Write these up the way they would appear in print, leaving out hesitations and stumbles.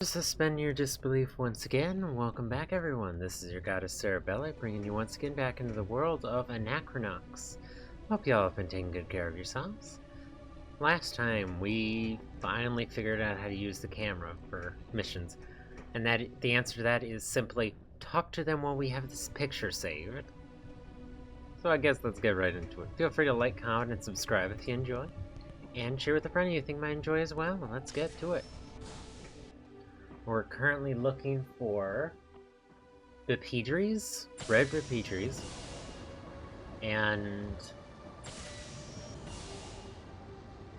Suspend your disbelief once again. Welcome back, everyone. This is your goddess Sarabella, bringing you once again back into the world of Anachronox. Hope y'all have been taking good care of yourselves. Last time, we finally figured out how to use the camera for missions, and the answer to that is simply talk to them while we have this picture saved. So I guess let's get right into it. Feel free to like, comment, and subscribe if you enjoy, and share with a friend you think might enjoy as well. Let's get to it. We're currently looking for Bipedries, red Bipedries, and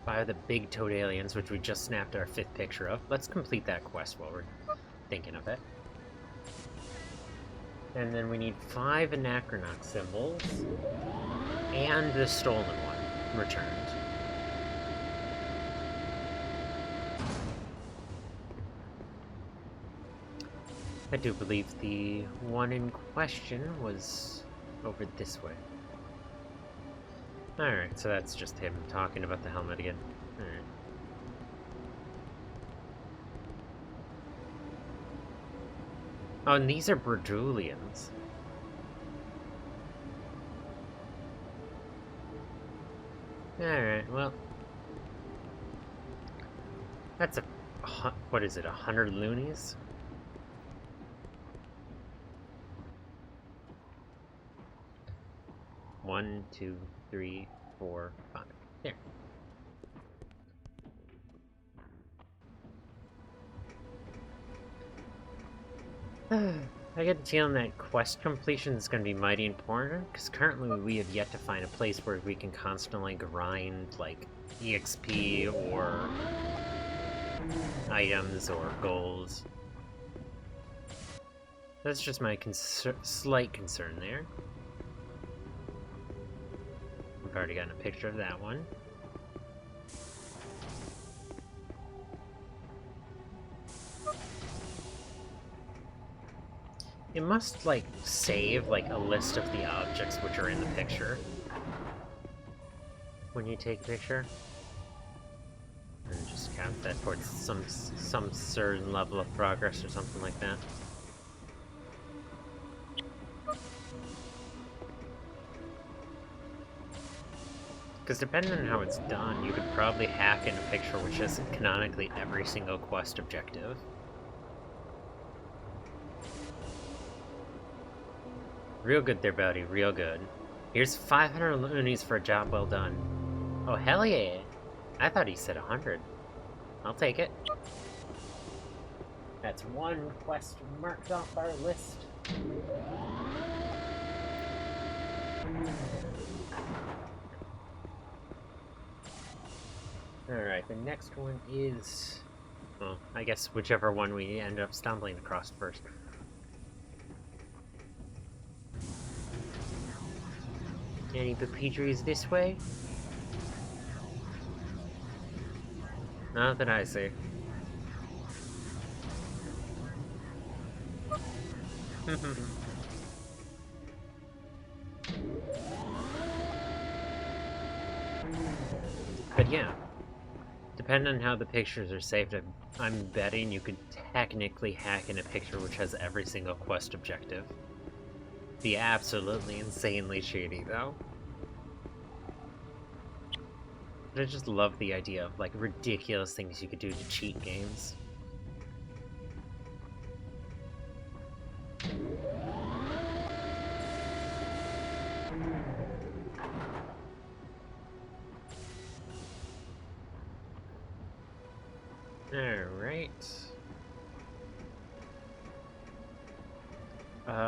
by the big toad aliens, which we just snapped our 5th picture of. Let's complete that quest while we're thinking of it. And then we need 5 Anachronox symbols, and the stolen one returned. I do believe the one in question was over this way. Alright, so that's just him talking about the helmet again. Alright. Oh, and these are Berdulians. Alright, well. That's what is it, 100 loonies? One, 2, 3, 4, 5. There. I get the feeling that quest completion is going to be mighty important, because currently we have yet to find a place where we can constantly grind, like, EXP or items or goals. That's just my slight concern there. We've already gotten a picture of that one. It must, like, save, like, a list of the objects which are in the picture when you take a picture. And just count that towards some certain level of progress or something like that. Because depending on how it's done, you could probably hack in a picture which has canonically every single quest objective. Real good there, buddy, real good. Here's 500 loonies for a job well done. Oh, hell yeah! I thought he said 100. I'll take it. That's one quest marked off our list. Alright, the next one is... well, I guess whichever one we end up stumbling across first. Any Bipedries this way? Not that I see. But yeah, depending on how the pictures are saved, I'm betting you could technically hack in a picture which has every single quest objective. Be absolutely insanely shady, though. But I just love the idea of, like, ridiculous things you could do to cheat games. Alright.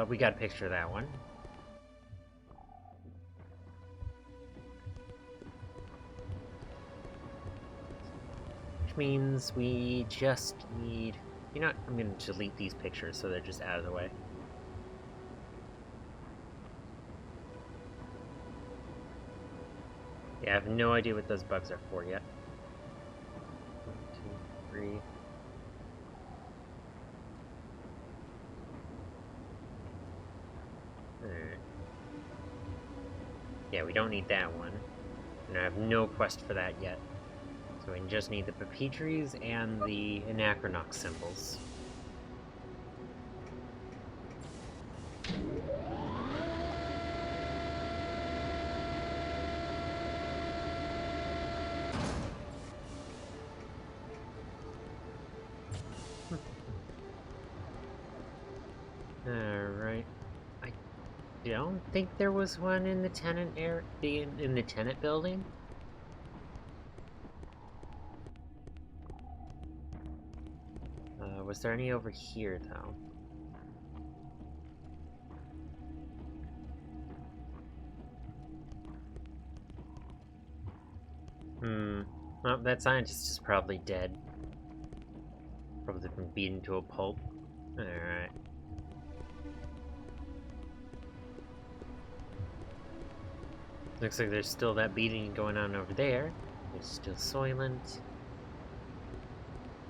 We got a picture of that one. Which means we just need... you know what? I'm gonna delete these pictures so they're just out of the way. Yeah, I have no idea what those bugs are for yet. 1, 2, 3... Alright. Yeah, we don't need that one. And I have no quest for that yet. So we just need the Papetries and the Anachronox symbols. Alright. I don't think there was one in the tenant in the tenant building. Was there any over here, though? Well, that scientist is probably dead. Probably been beaten to a pulp. Alright. Looks like there's still that beating going on over there. There's still Soylent.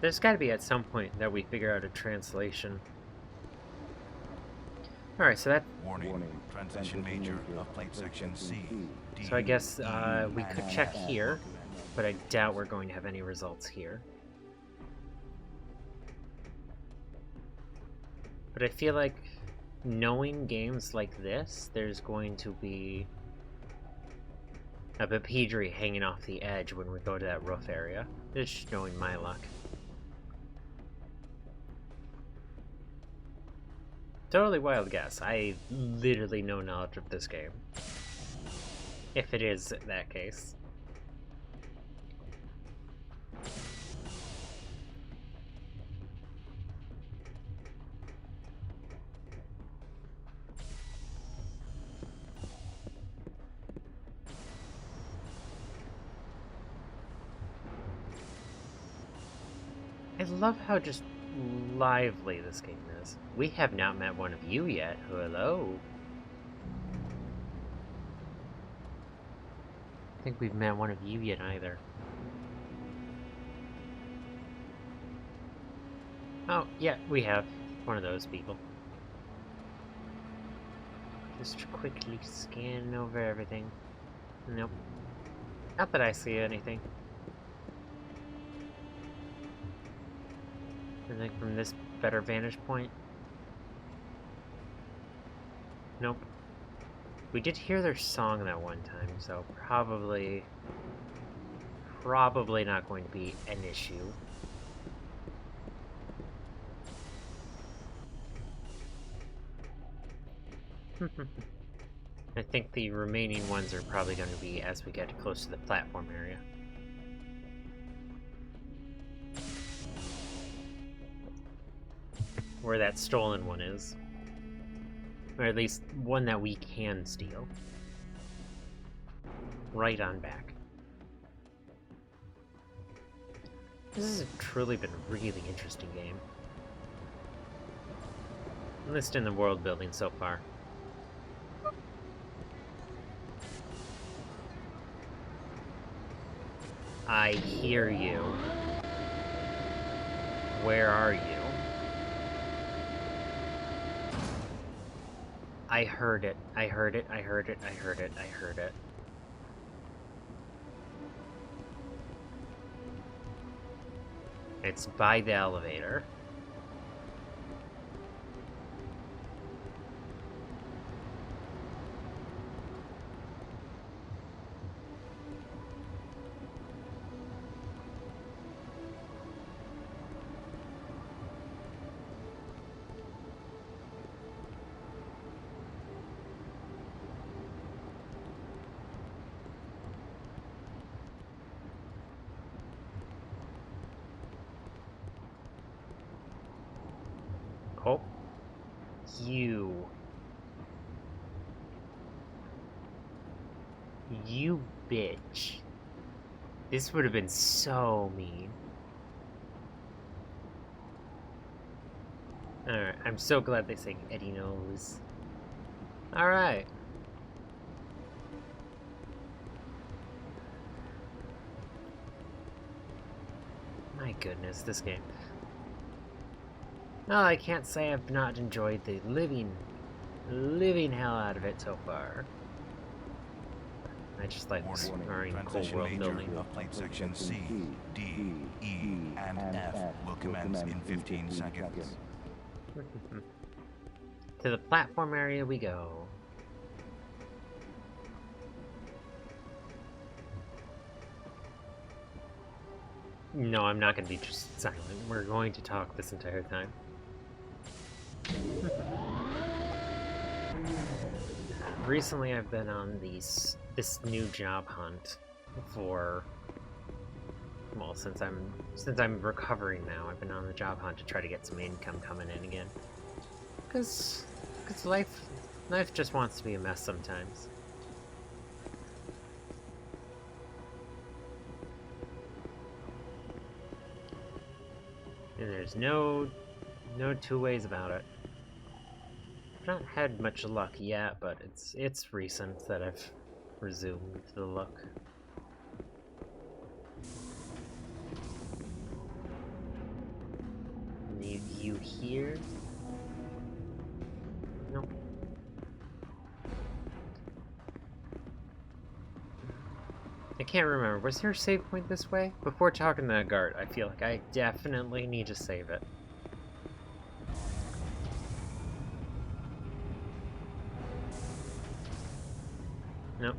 There's gotta be at some point that we figure out a translation. Alright, so that... Warning. Transition major of plate section C. So I guess we could check here, but I doubt we're going to have any results here. But I feel like knowing games like this, there's going to be a Papedry hanging off the edge when we go to that roof area. Just knowing my luck. Totally wild guess. I literally no knowledge of this game. If it is that case. I love how just lively this game is. We have not met one of you yet. Hello. I think we've met one of you yet either. Oh, yeah, we have. One of those people. Just quickly scan over everything. Nope. Not that I see anything. I think from this better vantage point. Nope. We did hear their song that one time, so probably not going to be an issue. I think the remaining ones are probably going to be as we get close to the platform area. Where that stolen one is. Or at least one that we can steal. Right on back. This has truly been a really interesting game. At least in the world building so far. I hear you. Where are you? I heard it. I heard it. I heard it. I heard it. I heard it. It's by the elevator. Oh. You bitch. This would have been so mean. Alright, I'm so glad they sang Eddie knows. Alright. My goodness, this game. No, I can't say I've not enjoyed the living hell out of it so far. I just like Warning. exploring cool Transition world major building. of plate section C, D, E, and F will commence in 15 seconds. To the platform area we go. No, I'm not going to be just silent. We're going to talk this entire time. Recently, I've been on this new job hunt for, well, since I'm recovering now, I've been on the job hunt to try to get some income coming in again. Cause life just wants to be a mess sometimes. And there's no two ways about it. I've not had much luck yet, but it's recent that I've resumed the luck. Need you here? Nope. I can't remember. Was there a save point this way? Before talking to that guard, I feel like I definitely need to save it. Nope.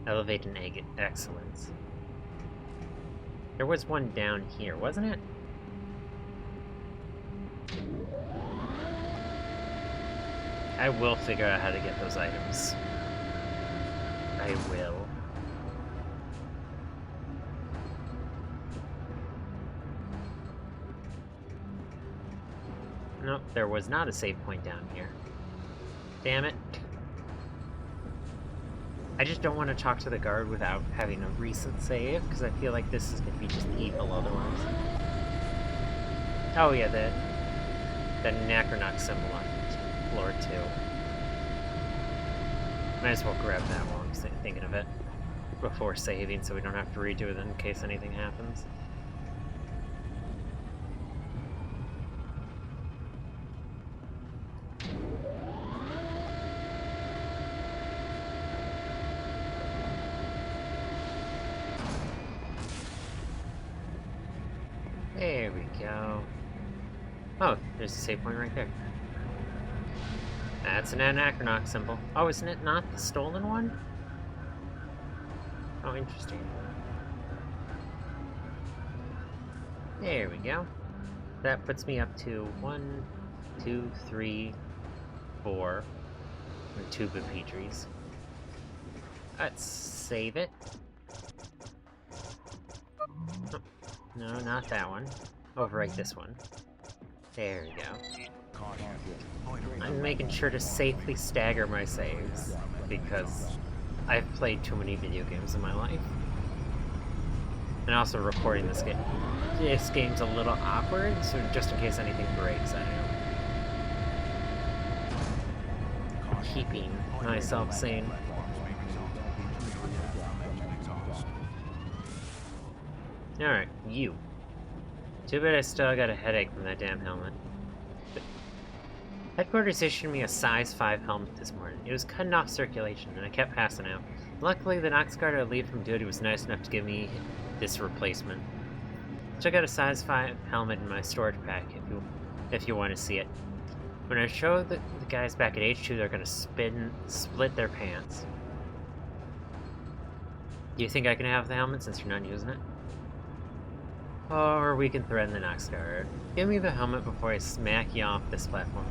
Elevate and excellence. There was one down here, wasn't it? I will figure out how to get those items. I will. Nope, there was not a save point down here. Damn it. I just don't want to talk to the guard without having a recent save, because I feel like this is going to be just evil otherwise. Oh yeah, the Anachronox symbol on floor 2. Might as well grab that while I'm thinking of it before saving, so we don't have to redo it in case anything happens. There we go. Oh, there's a save point right there. That's an Anachronox symbol. Oh, isn't it not the stolen one? Oh, interesting. There we go. That puts me up to 1, 2, 3, 4. And 2 Bepetries. Let's save it. Oh, no, not that one. Overwrite this one. There we go. I'm making sure to safely stagger my saves, because I've played too many video games in my life. And also recording this game. This game's a little awkward, so just in case anything breaks, I am keeping myself sane. Alright, you. Too bad I still got a headache from that damn helmet. Headquarters issued me a size 5 helmet this morning. It was cutting off circulation, and I kept passing out. Luckily, the Nox guard I leave from duty was nice enough to give me this replacement. Check out a size 5 helmet in my storage pack if you want to see it. When I show the guys back at HQ, they're gonna split their pants. Do you think I can have the helmet since you're not using it? Or we can threaten the Nox guard. Give me the helmet before I smack you off this platform.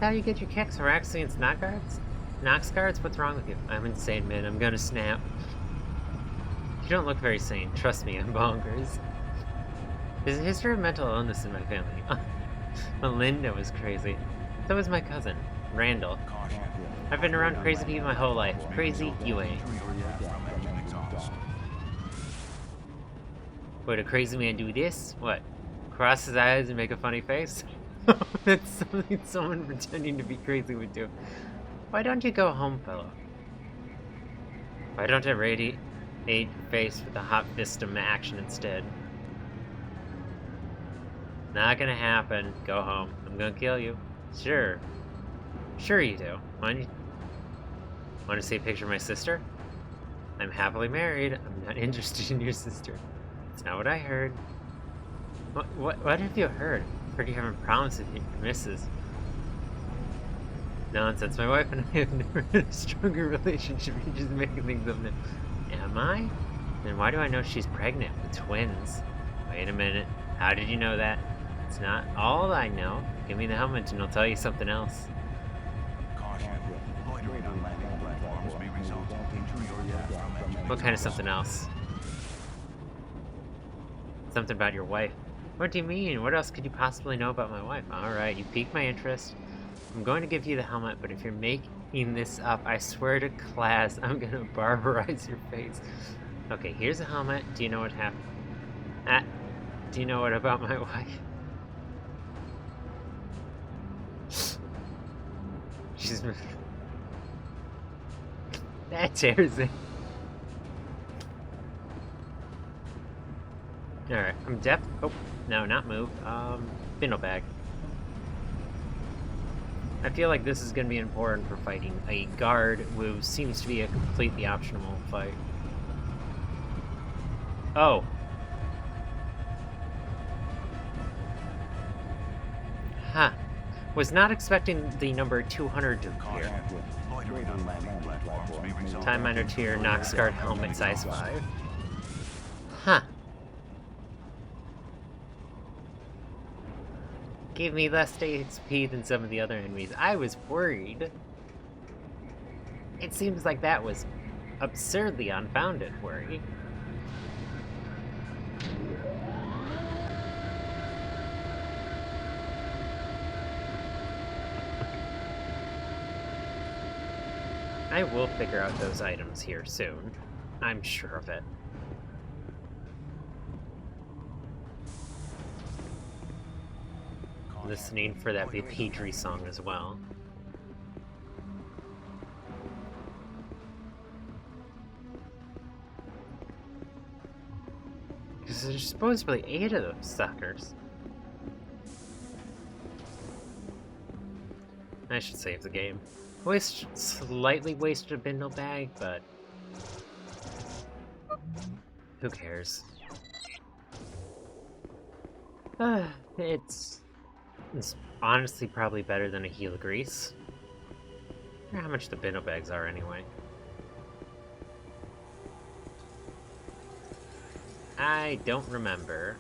How do you get your kicks or accidents, Nox guards? Nox guards? What's wrong with you? I'm insane, man. I'm gonna snap. You don't look very sane. Trust me, I'm bonkers. There's a history of mental illness in my family. Melinda was crazy. So was my cousin, Randall. I've been around crazy people my whole life. Crazy you ain't. Would a crazy man do this? What? Cross his eyes and make a funny face? That's something someone pretending to be crazy would do. Why don't you go home, fellow? Why don't I radiate your face with a hot fistum action instead? Not gonna happen. Go home. I'm gonna kill you. Sure. Sure you do. Why don't you Want to see a picture of my sister? I'm happily married. I'm not interested in your sister. It's not what I heard. What have you heard? Heard you having problems with your missus. Nonsense. My wife and I have never had a stronger relationship. You're just making things up now. Am I? Then why do I know she's pregnant with twins? Wait a minute. How did you know that? It's not all I know. Give me the helmet and I'll tell you something else. Caution. Loitering on landing platforms may result in injury or death from entering. What kind of something else? Something about your wife. What do you mean? What else could you possibly know about my wife? Alright, you piqued my interest. I'm going to give you the helmet, but if you're making this up, I swear to class, I'm gonna barbarize your face. Okay, here's a helmet. Do you know what happened? Do you know what about my wife? She's... That tears it. Alright, I'm deaf. Oh, no, not move. Spindle bag. I feel like this is going to be important for fighting a guard who seems to be a completely optional fight. Oh. Huh. Was not expecting the number 200 to appear. Loitering on landing platforms may result Time minor to your Nox guard helmet size 5. Huh. Gave me less XP than some of the other enemies. I was worried. It seems like that was absurdly unfounded worry. I will figure out those items here soon. I'm sure of it. Listening for that Petrie song as well. Because there's supposedly 8 of those suckers. I should save the game. Slightly wasted a bindle bag, but who cares? It's honestly probably better than a heel of grease. I wonder how much the bindle bags are anyway. I don't remember.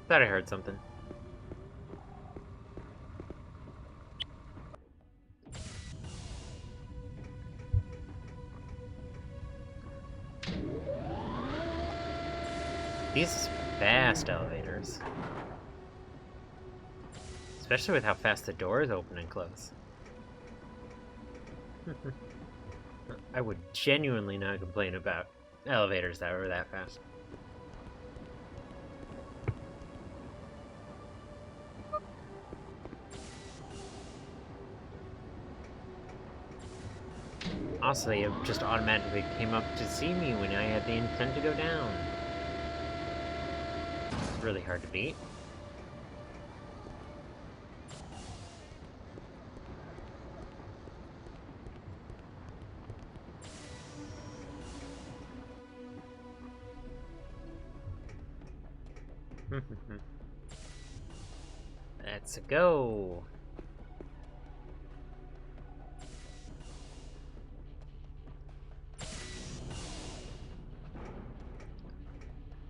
Thought I heard something. These fast elevators. Especially with how fast the doors open and close. I would genuinely not complain about elevators that were that fast. Also, they just automatically came up to see me when I had the intent to go down. It's really hard to beat. Let's go.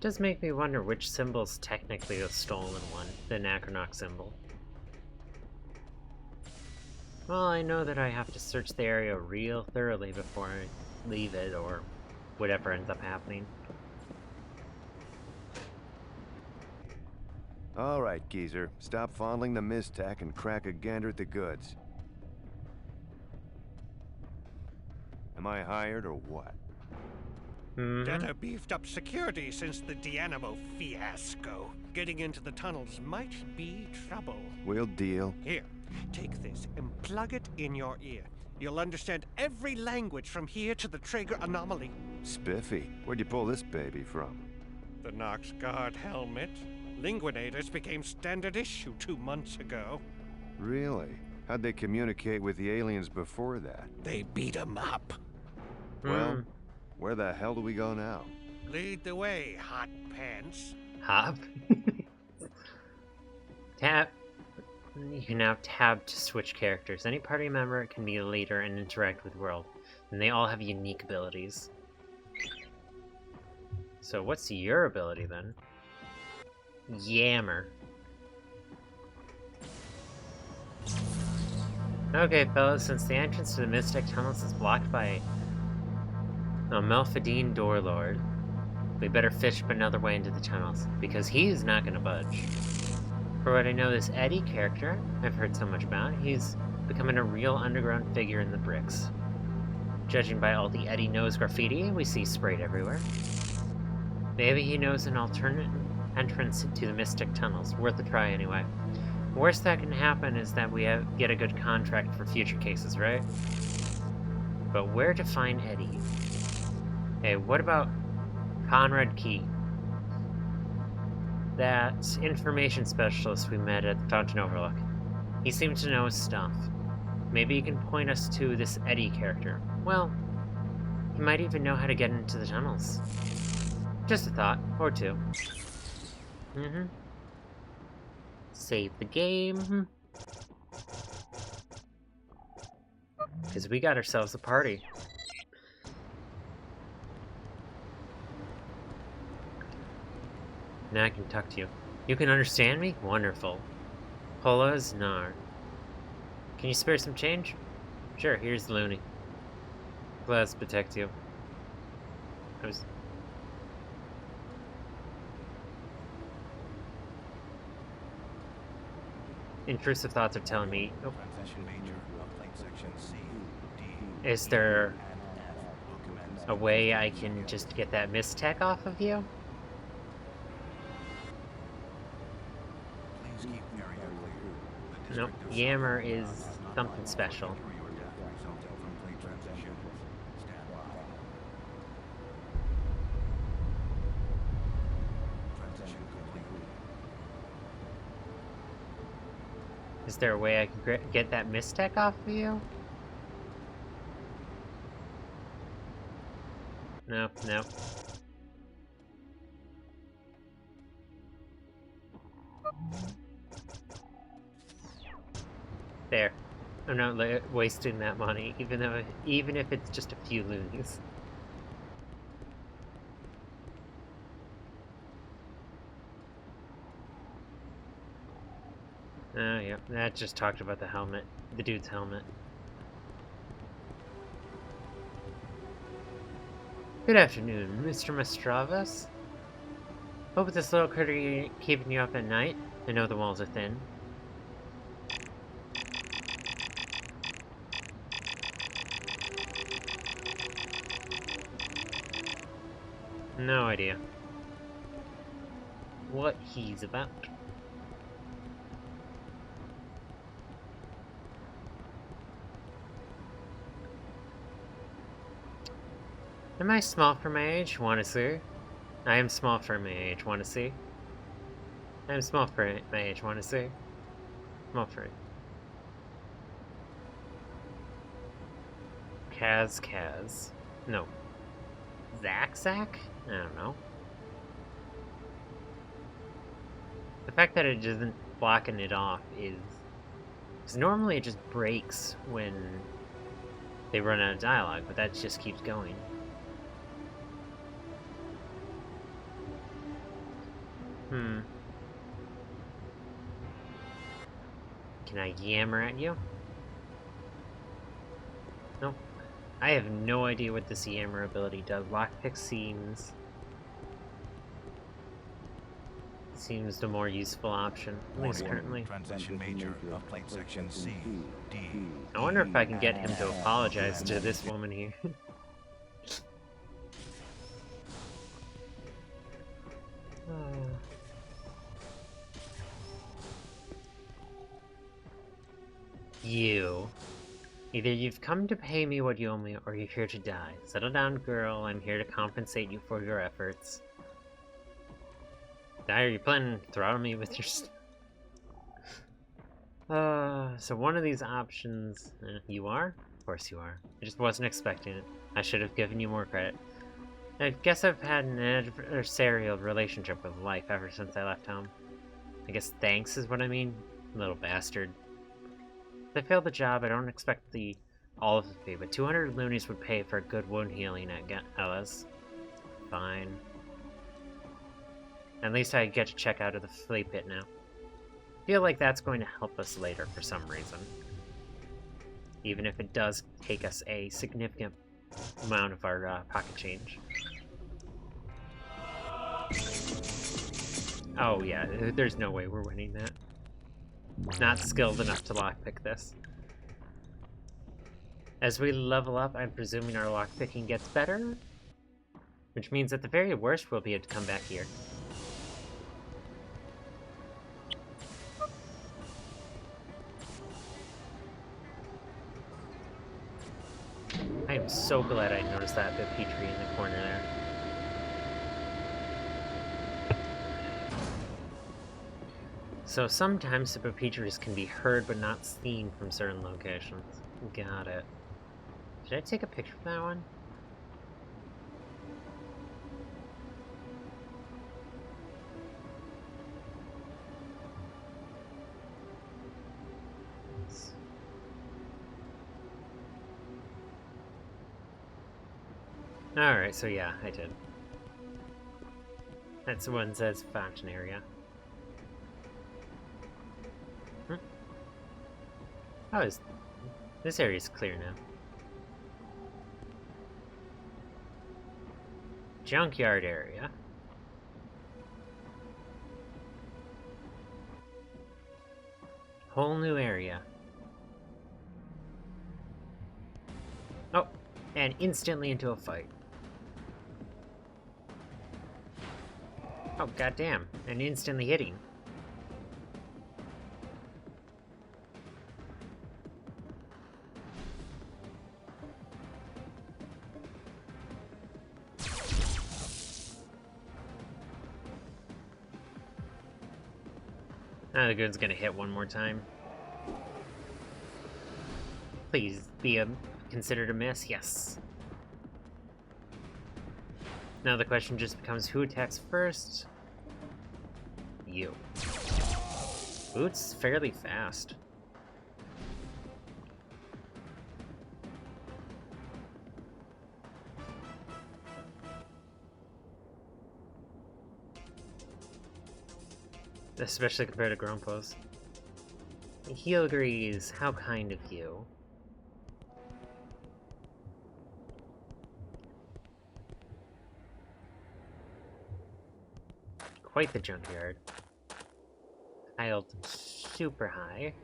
Does make me wonder which symbol's technically the stolen one, the Anachronox symbol. Well, I know that I have to search the area real thoroughly before I leave it, or whatever ends up happening. All right, geezer. Stop fondling the mistack and crack a gander at the goods. Am I hired or what? Data beefed up security since the Dianimo fiasco. Getting into the tunnels might be trouble. We'll deal. Here, take this and plug it in your ear. You'll understand every language from here to the Traeger anomaly. Spiffy. Where'd you pull this baby from? The Nox Guard helmet. Linguinators became standard issue 2 months ago. Really? How'd they communicate with the aliens before that? They beat 'em up. Well, where the hell do we go now? Lead the way, hot pants. Hop. Tab. You can now tab to switch characters. Any party member can be a leader and interact with the world, and they all have unique abilities. So what's your ability then? Yammer. Okay, fellas, since the entrance to the Mystic Tunnels is blocked by a Melfadine Doorlord, we better fish up another way into the tunnels, because he's not gonna budge. For what I know, this Eddie character I've heard so much about, he's becoming a real underground figure in the bricks. Judging by all the Eddie knows graffiti we see sprayed everywhere. Maybe he knows an alternate entrance to the Mystic Tunnels. Worth a try anyway. Worst that can happen is that we get a good contract for future cases, right? But where to find Eddie? Hey, what about Conrad Key? That information specialist we met at the Fountain Overlook. He seemed to know his stuff. Maybe he can point us to this Eddie character. Well, he might even know how to get into the tunnels. Just a thought, or two. Save the game. Because we got ourselves a party. Now I can talk to you. You can understand me? Wonderful. Pola's Nar. Can you spare some change? Sure, here's Looney. Glad to protect you. Intrusive thoughts are telling me... Oh. Is there a way I can just get that mistech off of you? Nope, Yammer is something special. Is there a way I can get that mistech off of you? No, no. There. I'm not wasting that money, even if it's just a few loonies. Oh, yeah. That just talked about the helmet. The dude's helmet. Good afternoon, Mr. Mastravas. Hope this little critter keeping you up at night. I know the walls are thin. No idea what he's about. Am I small for my age? Wanna see? I am small for my age. Wanna see? I am small for my age. Wanna see? Small for it. Kaz. No. Zach? I don't know. The fact that it isn't blocking it off is... because normally it just breaks when they run out of dialogue, but that just keeps going. Can I yammer at you? Nope. I have no idea what this yammer ability does. Lockpick seems the more useful option, at least currently. Transition major of plate section C, D. I wonder if I can get him to apologize to this woman here. You. Either you've come to pay me what you owe me, or you're here to die. Settle down, girl. I'm here to compensate you for your efforts. Are you planning to throttle me with your so one of these options... you are? Of course you are. I just wasn't expecting it. I should have given you more credit. I guess I've had an adversarial relationship with life ever since I left home. I guess thanks is what I mean. Little bastard. If I failed the job, I don't expect all of the fee, but 200 loonies would pay for a good wound healing at Ella's. Fine. At least I get to check out of the flea pit now. Feel like that's going to help us later for some reason. Even if it does take us a significant amount of our pocket change. Oh yeah, there's no way we're winning that. Not skilled enough to lockpick this. As we level up, I'm presuming our lockpicking gets better? Which means at the very worst, we'll be able to come back here. I am so glad I noticed that bit Petrie in the corner there. So sometimes the Bipetries can be heard but not seen from certain locations. Got it. Did I take a picture of that one? Alright, so yeah, I did. That's the one that says fountain area. Oh, this area's clear now. Junkyard area. Whole new area. Oh, and instantly into a fight. Oh, goddamn, and instantly hitting. Now the gun's gonna hit one more time. Please be considered a miss. Yes. Now the question just becomes who attacks first? You. Boots fairly fast. Especially compared to Grumpo's. He agrees. How kind of you. Quite the junkyard. Piled super high.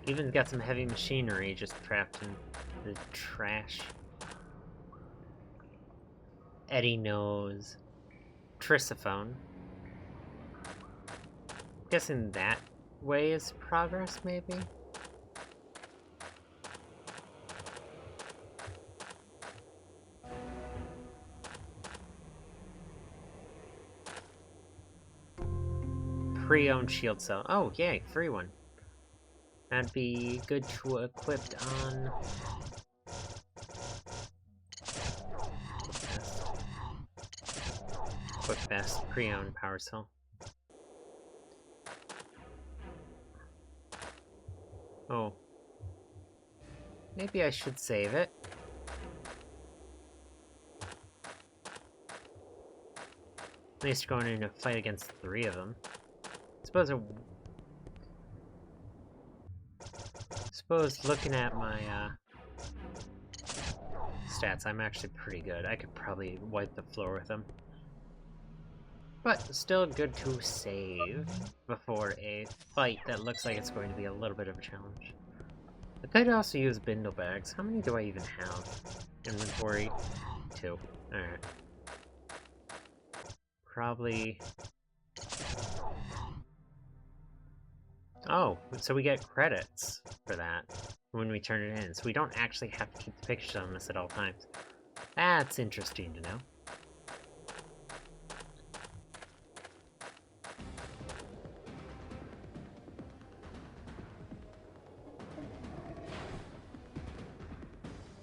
Even got some heavy machinery just trapped in the trash. Eddie knows. Trisophone. Guessing that way is progress, maybe? Pre-owned shield cell. Oh, yay, free one. That'd be good to equip on... Quick best pre-owned power cell. Oh. Maybe I should save it. At least going in a fight against 3 of them. Suppose looking at my stats, I'm actually pretty good. I could probably wipe the floor with them. But still good to save before a fight that looks like it's going to be a little bit of a challenge. I could also use bindle bags. How many do I even have? Inventory? 2. Alright. Probably... Oh, so we get credits for that when we turn it in. So we don't actually have to keep the pictures on this at all times. That's interesting to know.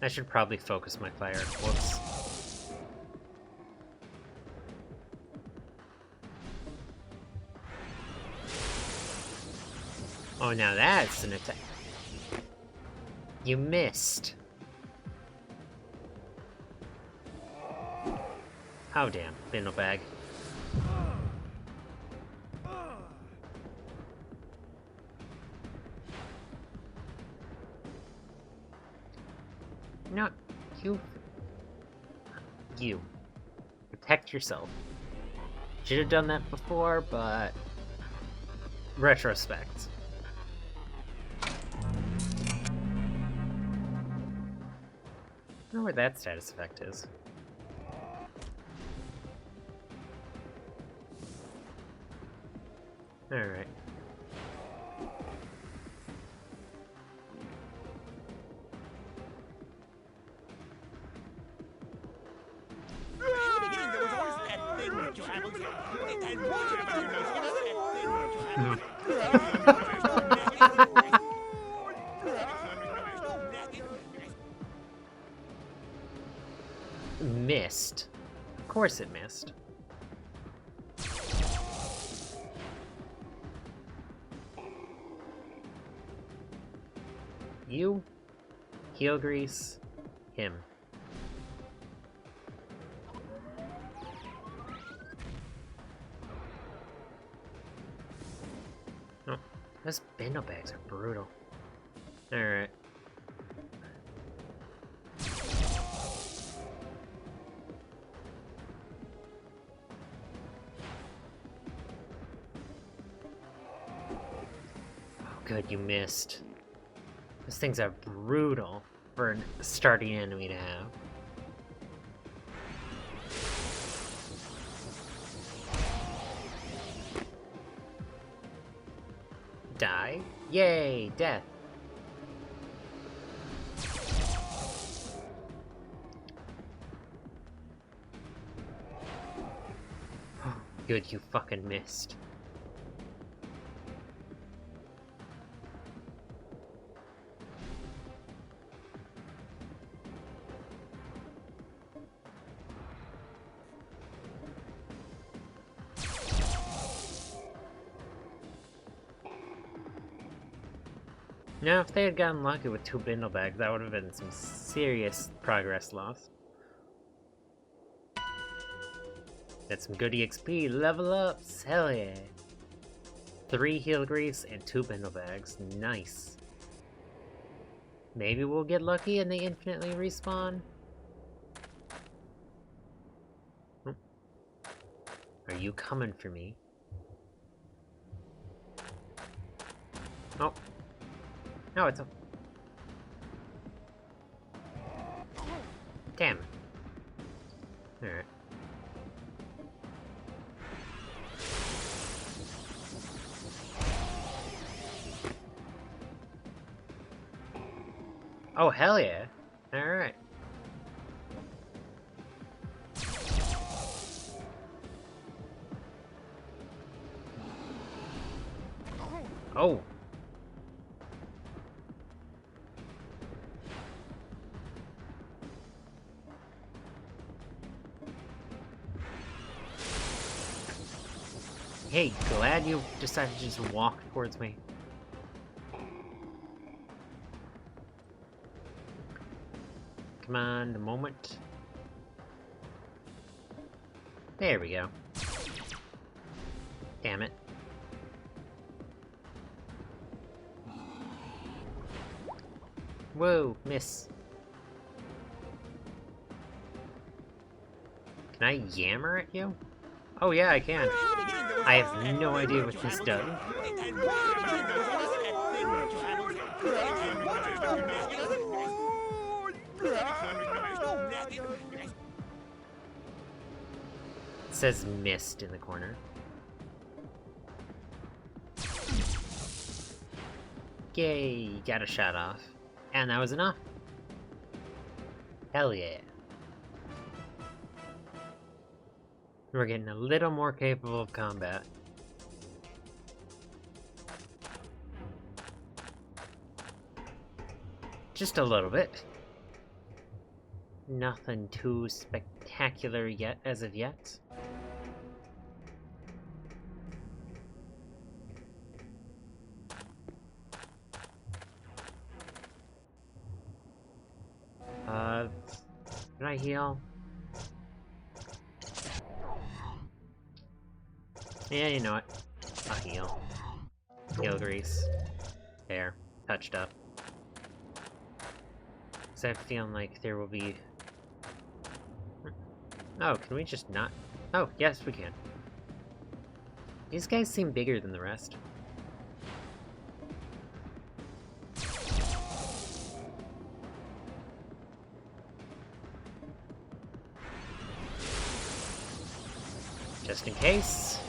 I should probably focus my fire. Whoops. Oh, now that's an attack. You missed. Oh, damn. Bindle bag. No, you. Protect yourself. Should have done that before, but retrospect. I don't know where that status effect is. Alright. Missed. Of course it missed. You, heel grease, him. Oh, those bindle bags are brutal. Alright. Oh, good, you missed. Those things are brutal for a starting enemy to have. Die? Yay, death. Good, you fucking missed. Now, if they had gotten lucky with 2 bindle bags, that would have been some serious progress lost. That's some good EXP. Level ups! Hell yeah! 3 heel grease and 2 bindle bags. Nice. Maybe we'll get lucky and they infinitely respawn? Oh. Are you coming for me? Oh. No, it's a... Damn. Alright. Oh, hell yeah. Alright. Oh. Hey, glad you decided to just walk towards me. Come on, the moment. There we go. Damn it. Whoa, miss. Can I yammer at you? Oh yeah, I can. I have no idea what this does. It says missed in the corner. Yay, got a shot off. And that was enough. Hell yeah. We're getting a little more capable of combat. Just a little bit. nothing too spectacular yet, as of yet. Can I heal? Yeah, you know what? I'll heal. Heal grease. There. Touched up. Because I have a feeling like there will be... Oh, can we just not... Oh, yes, we can. These guys seem bigger than the rest. Just in case.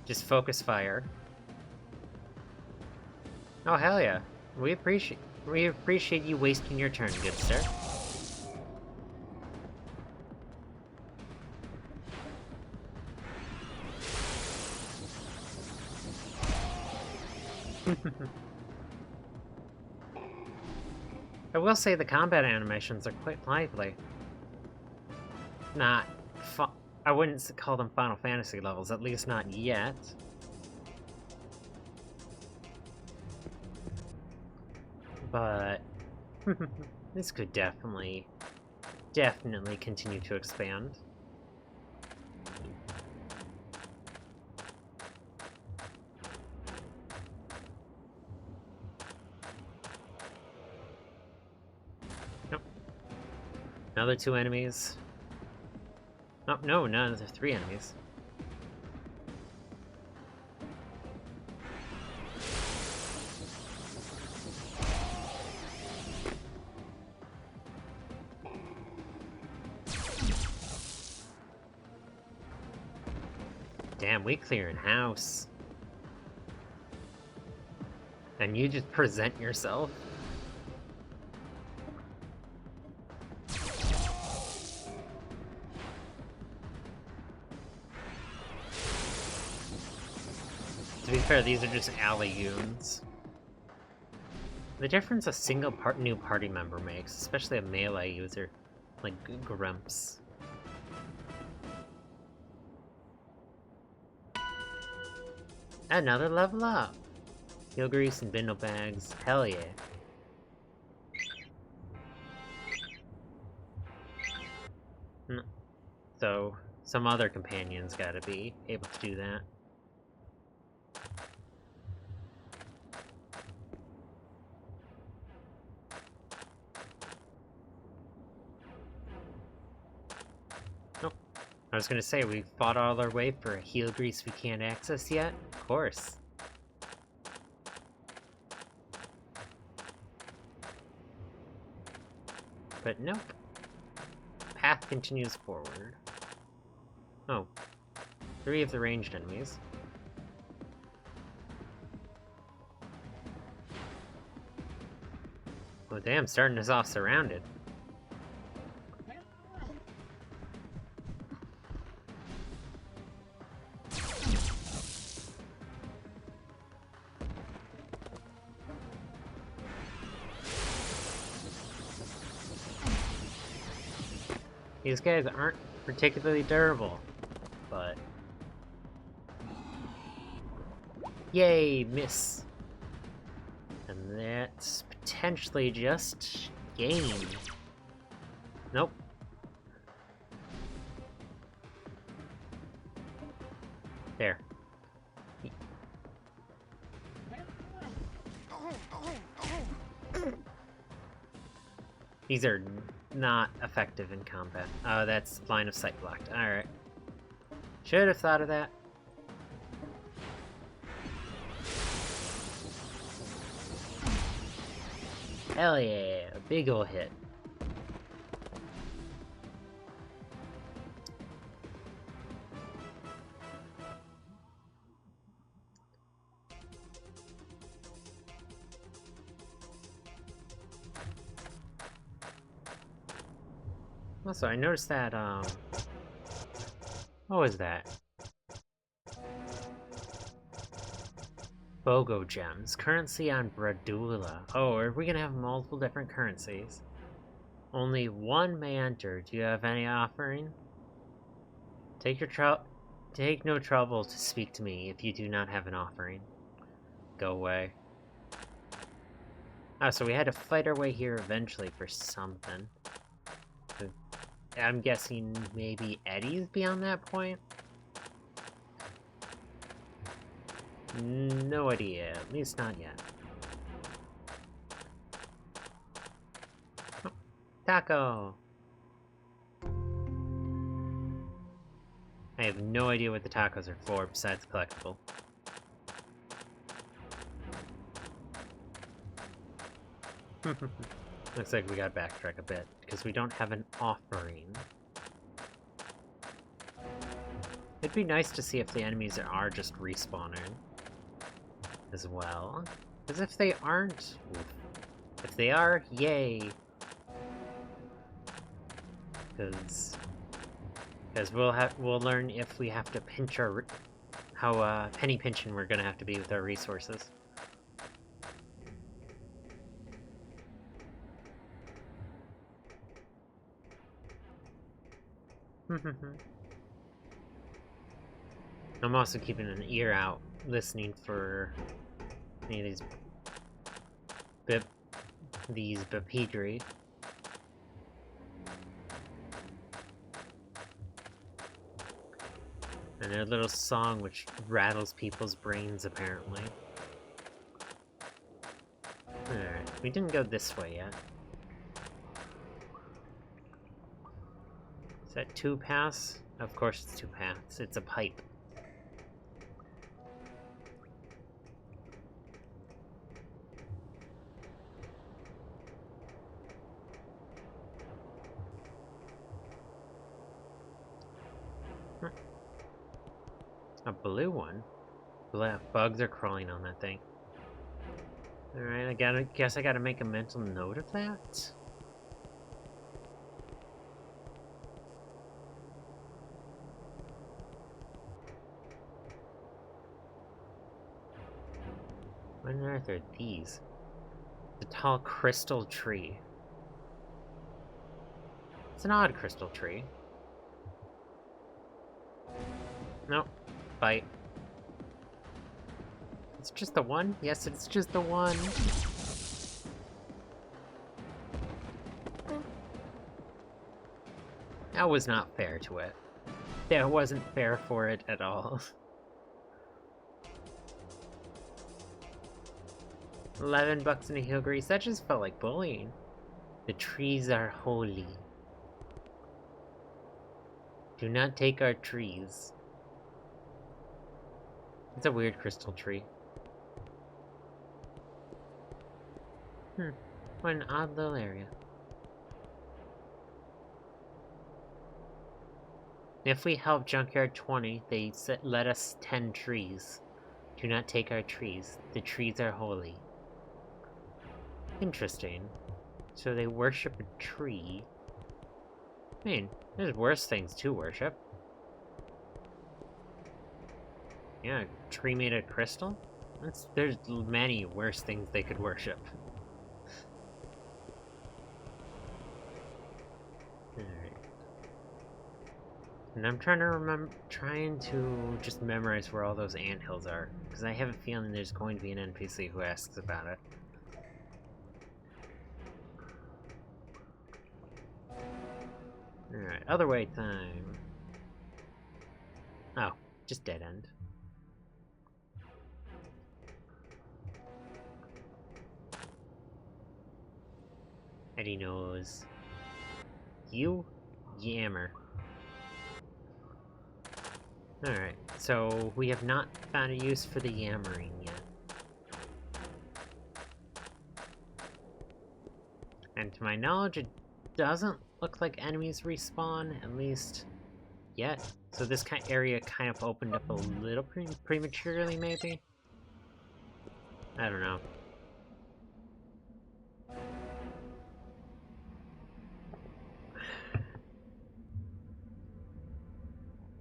Just focus fire. Oh, hell yeah. We appreciate you wasting your turn, good sir. I will say the combat animations are quite lively. Not I wouldn't call them Final Fantasy levels, at least not yet. But this could definitely continue to expand. Nope. Another 2 enemies. Oh, no, another 3 enemies. Damn, we clearing house. And you just present yourself? To be fair, these are just alley-goons. The difference a single new party member makes, especially a melee user, like Grumps. Another level up! Heal grease and bindle bags, hell yeah. So, some other companions gotta be able to do that. Nope. I was gonna say, we fought all our way for a heal grease we can't access yet? Of course. But nope. Path continues forward. Oh. 3 of the ranged enemies. Oh damn, starting us off surrounded. These guys aren't particularly durable, but... Yay, miss! And that's potentially just game. Nope. There. These are not effective in combat. Oh, that's line of sight blocked. Alright. Should have thought of that. Hell yeah, a big ol' hit. Also, I noticed that, what was that? BOGO gems. Currency on Bradula. Oh, are we gonna have multiple different currencies? Only one may enter. Do you have any offering? Take no trouble to speak to me if you do not have an offering. Go away. Oh, so we had to fight our way here eventually for something. I'm guessing maybe Eddie's beyond that point? No idea, at least not yet. Oh, taco! I have no idea what the tacos are for besides collectible. Looks like we gotta backtrack a bit, because we don't have an offering. It'd be nice to see if the enemies are just respawning as well. Because if they aren't, if they are, yay! Because we'll learn if we have to pinch our how penny pinching we're gonna have to be with our resources. I'm also keeping an ear out, listening for any of these bipedri. And their little song which rattles people's brains, apparently. Alright, we didn't go this way yet. Is that 2 paths? Of course it's 2 paths. It's a pipe. A blue one? Bugs are crawling on that thing. Alright, guess I gotta make a mental note of that? What on earth are these? The tall crystal tree. It's an odd crystal tree. Nope. Bite. It's just the one? Yes, it's just the one. That was not fair to it. That wasn't fair for it at all. 11 bucks in a heel grease. That just felt like bullying. The trees are holy. Do not take our trees. It's a weird crystal tree. What an odd little area. If we help Junkyard 20, they let us 10 trees. Do not take our trees. The trees are holy. Interesting. So they worship a tree. I mean, there's worse things to worship. Yeah, a tree made of crystal? There's many worse things they could worship. Alright. And I'm trying to just memorize where all those anthills are. Because I have a feeling there's going to be an NPC who asks about it. Alright, other way time. Oh, just dead end. Eddie knows. You yammer. Alright, so we have not found a use for the yammering yet. And to my knowledge, it doesn't look like enemies respawn, at least yet. So this area kind of opened up a little prematurely, maybe? I don't know.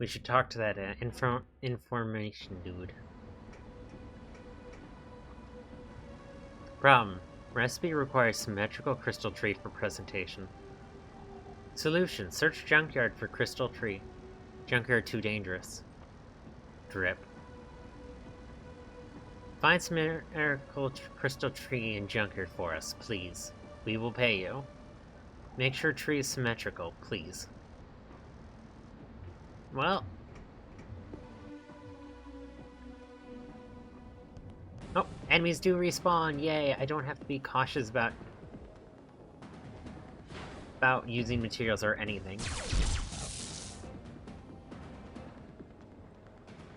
We should talk to that information dude. Problem. Recipe requires symmetrical crystal tree for presentation. Solution. Search junkyard for crystal tree. Junkyard too dangerous. Drip. Find symmetrical crystal tree in junkyard for us, please. We will pay you. Make sure tree is symmetrical, please. Well. Oh, enemies do respawn, yay! I don't have to be cautious about using materials or anything.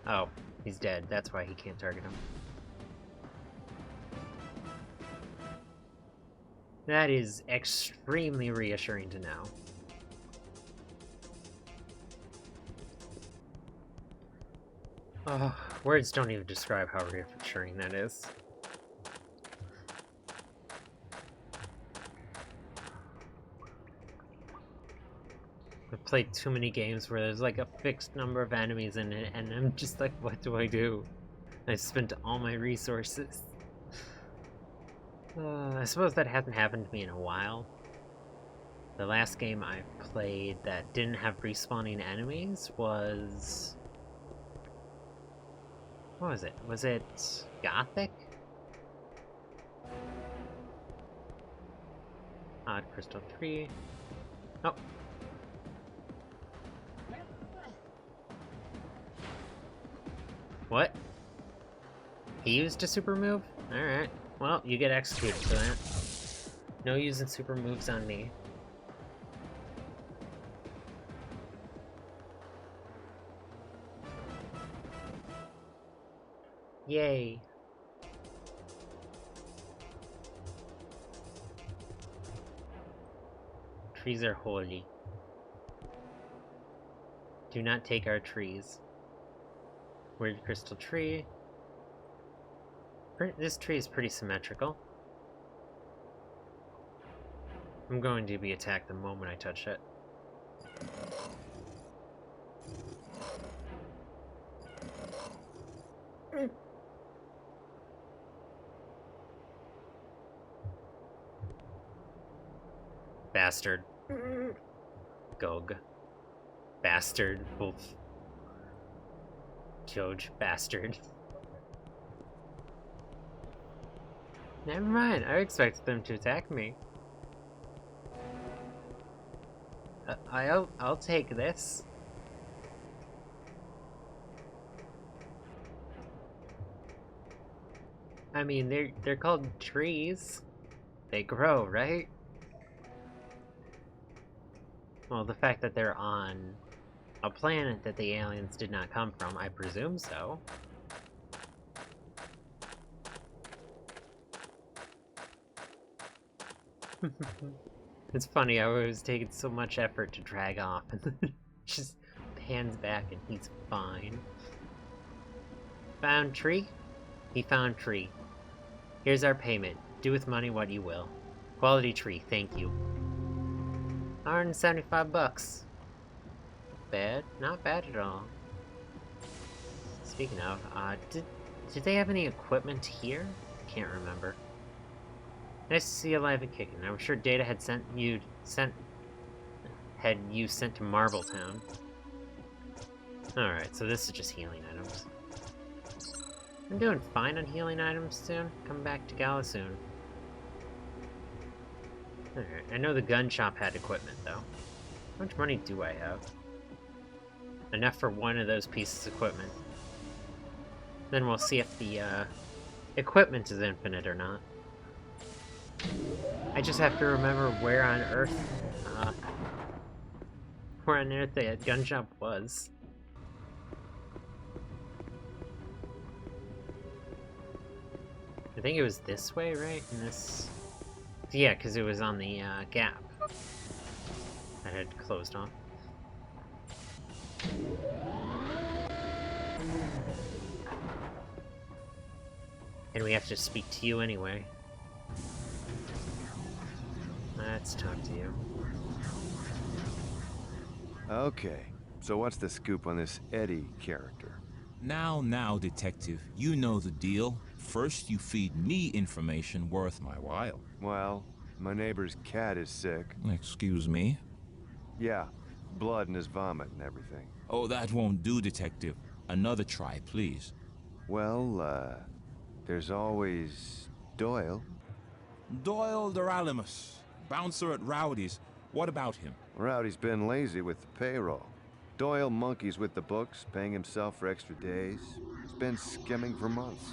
Oh, he's dead. That's why he can't target him. That is extremely reassuring to know. Oh, words don't even describe how reassuring that is. I've played too many games where there's like a fixed number of enemies in it, and I'm just like, what do I do? I spent all my resources. I suppose that hasn't happened to me in a while. The last game I played that didn't have respawning enemies was... what was it? Was it Gothic? Odd crystal tree. Oh. What? He used a super move? Alright. Well, you get executed for that. No using super moves on me. Yay. Trees are holy. Do not take our trees. Weird crystal tree. This tree is pretty symmetrical. I'm going to be attacked the moment I touch it. Bastard. Gog. Bastard. Wolf. Joj. Bastard. Never mind, I expected them to attack me. I'll take this. I mean, they're called trees. They grow, right? Well, the fact that they're on a planet that the aliens did not come from, I presume so. It's funny, I was taking so much effort to drag off, and then just pans back and he's fine. Found tree? He found tree. Here's our payment. Do with money what you will. Quality tree, thank you. 175 bucks. Bad? Not bad at all. Speaking of, did they have any equipment here? Can't remember. Nice to see you alive and kicking. I'm sure Data had sent you sent to Marbletown. Alright, so this is just healing items. I'm doing fine on healing items soon. Come back to Gala soon. Alright, I know the gun shop had equipment though. How much money do I have? Enough for one of those pieces of equipment. Then we'll see if the equipment is infinite or not. I just have to remember where on Earth the gun shop was. I think it was this way, right? In this... yeah, because it was on the gap that had closed off. And we have to speak to you anyway. Let's talk to you. Okay, so what's the scoop on this Eddie character? Now, detective, you know the deal. First, you feed me information worth my while. Well, my neighbor's cat is sick. Excuse me? Yeah, blood in his vomit and everything. Oh, that won't do, Detective. Another try, please. Well, there's always Doyle. Doyle Doralimus, bouncer at Rowdy's. What about him? Rowdy's been lazy with the payroll. Doyle monkeys with the books, paying himself for extra days. He's been skimming for months.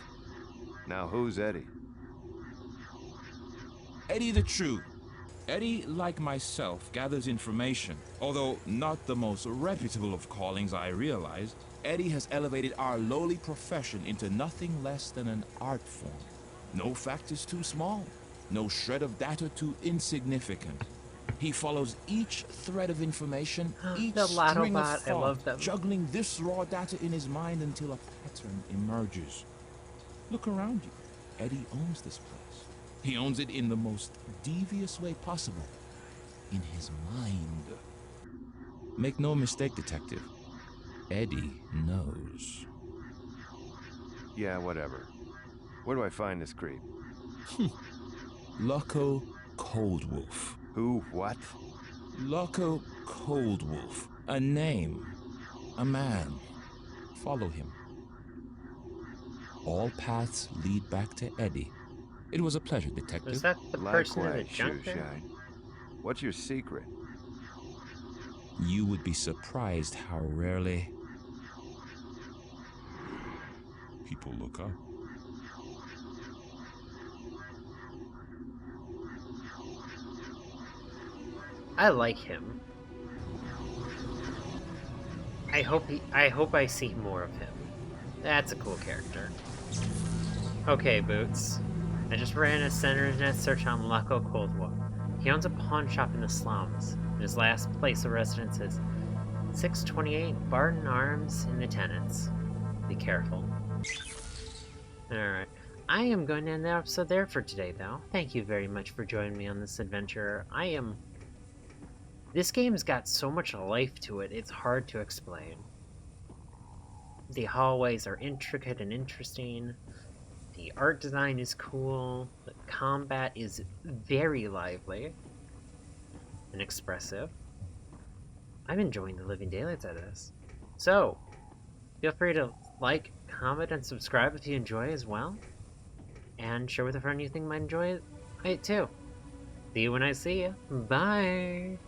Now who's Eddie? Eddie the True. Eddie, like myself, gathers information. Although not the most reputable of callings, I realize, Eddie has elevated our lowly profession into nothing less than an art form. No fact is too small. No shred of data too insignificant. He follows each thread of information, each The string of Latobot, I thought, love them. juggling this raw data in his mind until a pattern emerges. Look around you. Eddie owns this place. He owns it in the most devious way possible. In his mind. Make no mistake, Detective. Eddie knows. Yeah, whatever. Where do I find this creep? Loco Coldwolf. Who? What? Loco Coldwolf. A name. A man. Follow him. All paths lead back to Eddie. It was a pleasure, Detective. Was that the person in the Likewise, junk there? Shoeshine. What's your secret? You would be surprised how rarely people look up. I like him. I hope I see more of him. That's a cool character. Okay, Boots. I just ran a internet search on Loco Coldwolf. He owns a pawn shop in the slums. And his last place of residence is 628 Barton Arms in the Tenants. Be careful. Alright. I am going to end the episode there for today, though. Thank you very much for joining me on this adventure. This game's got so much life to it, it's hard to explain. The hallways are intricate and interesting. The art design is cool. The combat is very lively and expressive. I'm enjoying the living daylights out of this. So, feel free to like, comment, and subscribe if you enjoy as well. And share with a friend you think might enjoy it too. See you when I see you. Bye!